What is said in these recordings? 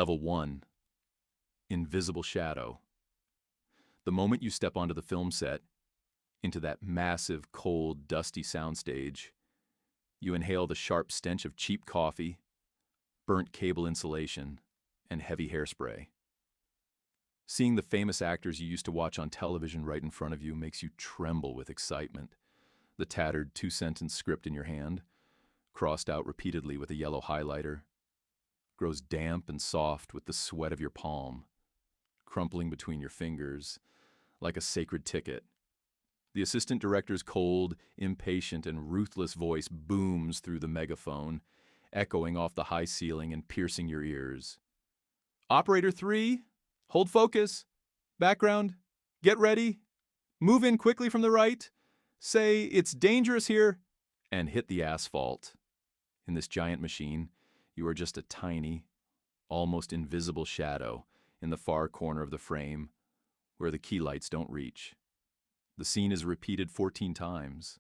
Level 1. Invisible Shadow. The moment you step onto the film set, into that massive, cold, dusty soundstage, you inhale the sharp stench of cheap coffee, burnt cable insulation, and heavy hairspray. Seeing the famous actors you used to watch on television right in front of you makes you tremble with excitement. The tattered two-sentence script in your hand, crossed out repeatedly with a yellow highlighter, grows damp and soft with the sweat of your palm, crumpling between your fingers like a sacred ticket. The assistant director's cold, impatient, and ruthless voice booms through the megaphone, echoing off the high ceiling and piercing your ears. Operator 3, hold focus. Background, get ready. Move in quickly from the right. Say, it's dangerous here, and hit the asphalt. In this giant machine, you are just a tiny, almost invisible shadow in the far corner of the frame where the key lights don't reach. The scene is repeated 14 times.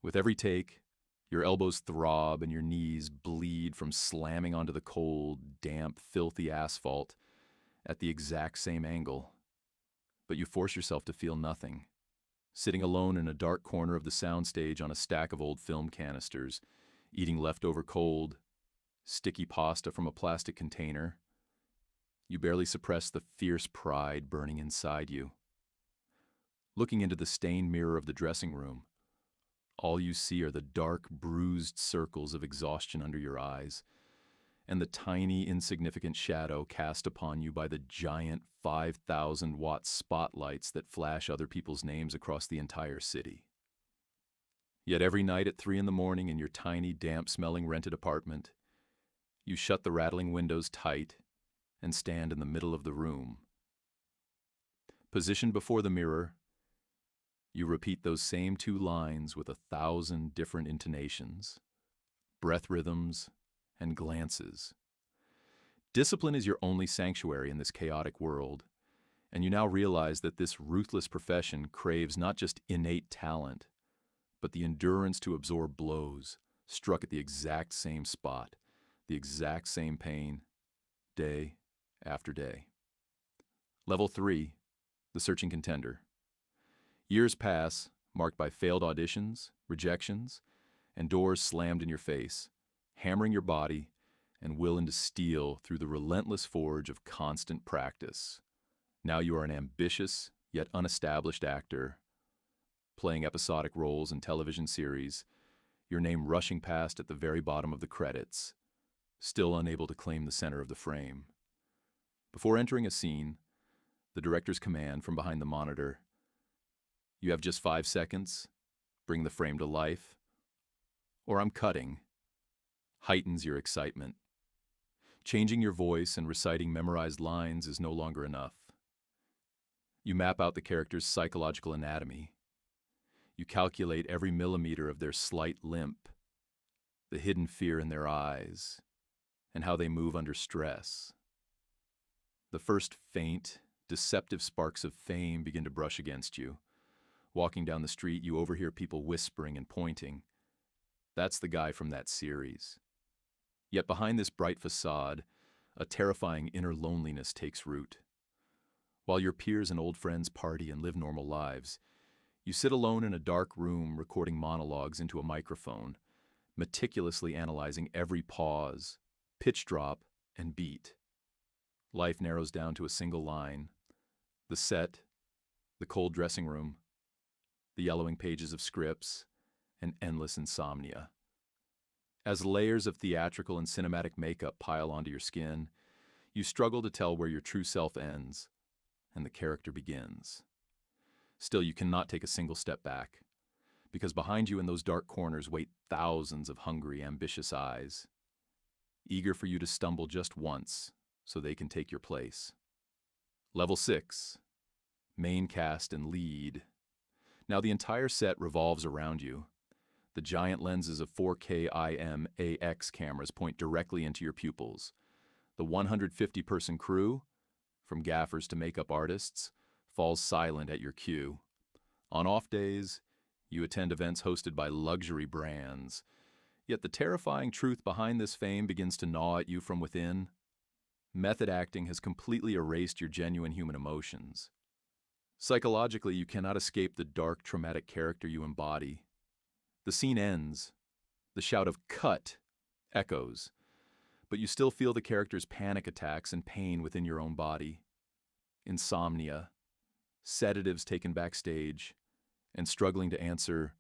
With every take, your elbows throb and your knees bleed from slamming onto the cold, damp, filthy asphalt at the exact same angle. But you force yourself to feel nothing, sitting alone in a dark corner of the soundstage on a stack of old film canisters, eating leftover cold, sticky pasta from a plastic container. You barely suppress the fierce pride burning inside you. Looking into the stained mirror of the dressing room, all you see are the dark, bruised circles of exhaustion under your eyes, and the tiny, insignificant shadow cast upon you by the giant 5,000-watt spotlights that flash other people's names across the entire city. Yet every night at 3 a.m. in your tiny, damp-smelling rented apartment, you shut the rattling windows tight and stand in the middle of the room. Positioned before the mirror, you repeat those same 2 lines with 1,000 different intonations, breath rhythms, and glances. Discipline is your only sanctuary in this chaotic world, and you now realize that this ruthless profession craves not just innate talent, but the endurance to absorb blows struck at the exact same spot, the exact same pain, day after day. Level 3, the searching contender. Years pass, marked by failed auditions, rejections, and doors slammed in your face, hammering your body and will into steel through the relentless forge of constant practice. Now you are an ambitious, yet unestablished actor, playing episodic roles in television series, your name rushing past at the very bottom of the credits, still unable to claim the center of the frame. Before entering a scene, the director's command from behind the monitor, "You have just 5 seconds, bring the frame to life, or I'm cutting," heightens your excitement. Changing your voice and reciting memorized lines is no longer enough. You map out the character's psychological anatomy. You calculate every millimeter of their slight limp, the hidden fear in their eyes, and how they move under stress. The first faint, deceptive sparks of fame begin to brush against you. Walking down the street, you overhear people whispering and pointing. That's the guy from that series. Yet behind this bright facade, a terrifying inner loneliness takes root. While your peers and old friends party and live normal lives, you sit alone in a dark room recording monologues into a microphone, meticulously analyzing every pause, pitch drop, and beat. Life narrows down to a single line: the set, the cold dressing room, the yellowing pages of scripts, and endless insomnia. As layers of theatrical and cinematic makeup pile onto your skin, you struggle to tell where your true self ends and the character begins. Still, you cannot take a single step back, because behind you in those dark corners wait thousands of hungry, ambitious eyes, eager for you to stumble just once so they can take your place. Level 6, main cast and lead. Now the entire set revolves around you. The giant lenses of 4K IMAX cameras point directly into your pupils. The 150-person crew, from gaffers to makeup artists, falls silent at your cue. On off days, you attend events hosted by luxury brands. Yet the terrifying truth behind this fame begins to gnaw at you from within. Method acting has completely erased your genuine human emotions. Psychologically, you cannot escape the dark, traumatic character you embody. The scene ends. The shout of "cut" echoes, but you still feel the character's panic attacks and pain within your own body. Insomnia, sedatives taken backstage, and struggling to answer,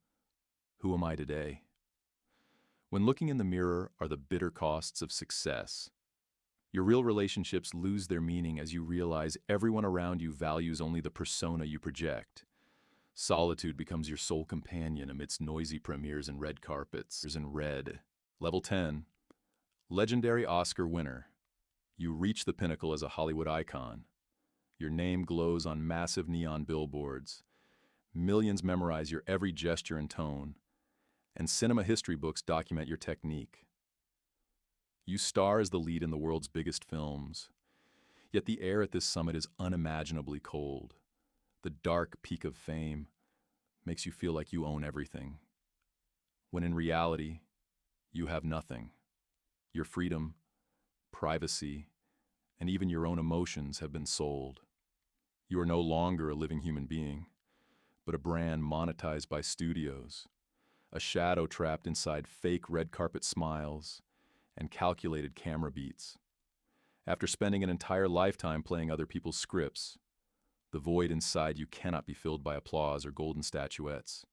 "Who am I today?" When looking in the mirror are the bitter costs of success. Your real relationships lose their meaning as you realize everyone around you values only the persona you project. Solitude becomes your sole companion amidst noisy premieres and red carpets. In red. Level 10. Legendary Oscar winner. You reach the pinnacle as a Hollywood icon. Your name glows on massive neon billboards. Millions memorize your every gesture and tone. And cinema history books document your technique. You star as the lead in the world's biggest films. Yet the air at this summit is unimaginably cold. The dark peak of fame makes you feel like you own everything, when in reality, you have nothing. Your freedom, privacy, and even your own emotions have been sold. You are no longer a living human being, but a brand monetized by studios, a shadow trapped inside fake red carpet smiles and calculated camera beats. After spending an entire lifetime playing other people's scripts, the void inside you cannot be filled by applause or golden statuettes.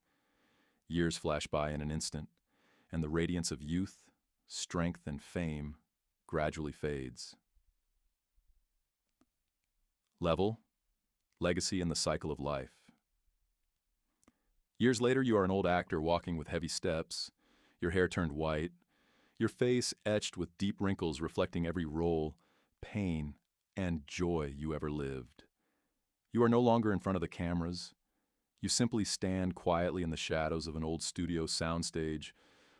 Years flash by in an instant, and the radiance of youth, strength, and fame gradually fades. Level, legacy, and the cycle of life. Years later, you are an old actor walking with heavy steps, your hair turned white, your face etched with deep wrinkles reflecting every role, pain, and joy you ever lived. You are no longer in front of the cameras. You simply stand quietly in the shadows of an old studio soundstage,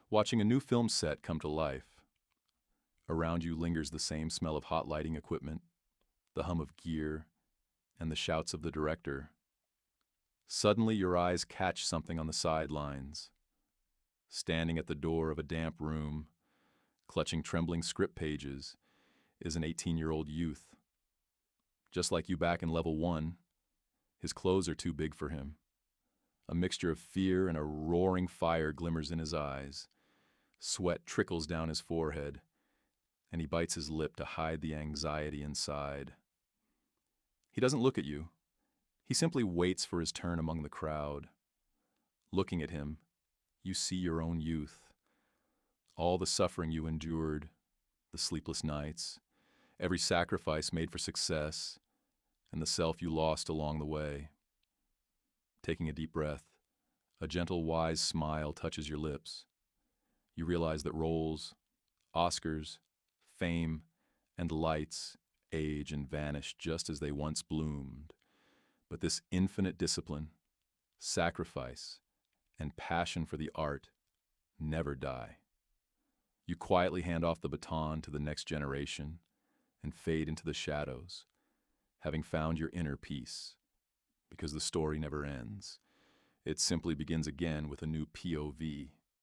watching a new film set come to life. Around you lingers the same smell of hot lighting equipment, the hum of gear, and the shouts of the director. Suddenly your eyes catch something on the sidelines. Standing at the door of a damp room, clutching trembling script pages, is an 18-year-old youth. Just like you back in level 1, his clothes are too big for him. A mixture of fear and a roaring fire glimmers in his eyes. Sweat trickles down his forehead, and he bites his lip to hide the anxiety inside. He doesn't look at you. He simply waits for his turn among the crowd. Looking at him, you see your own youth. All the suffering you endured, the sleepless nights, every sacrifice made for success, and the self you lost along the way. Taking a deep breath, a gentle, wise smile touches your lips. You realize that roles, Oscars, fame, and lights age and vanish just as they once bloomed. But this infinite discipline, sacrifice, and passion for the art never die. You quietly hand off the baton to the next generation and fade into the shadows, having found your inner peace. Because the story never ends. It simply begins again with a new POV.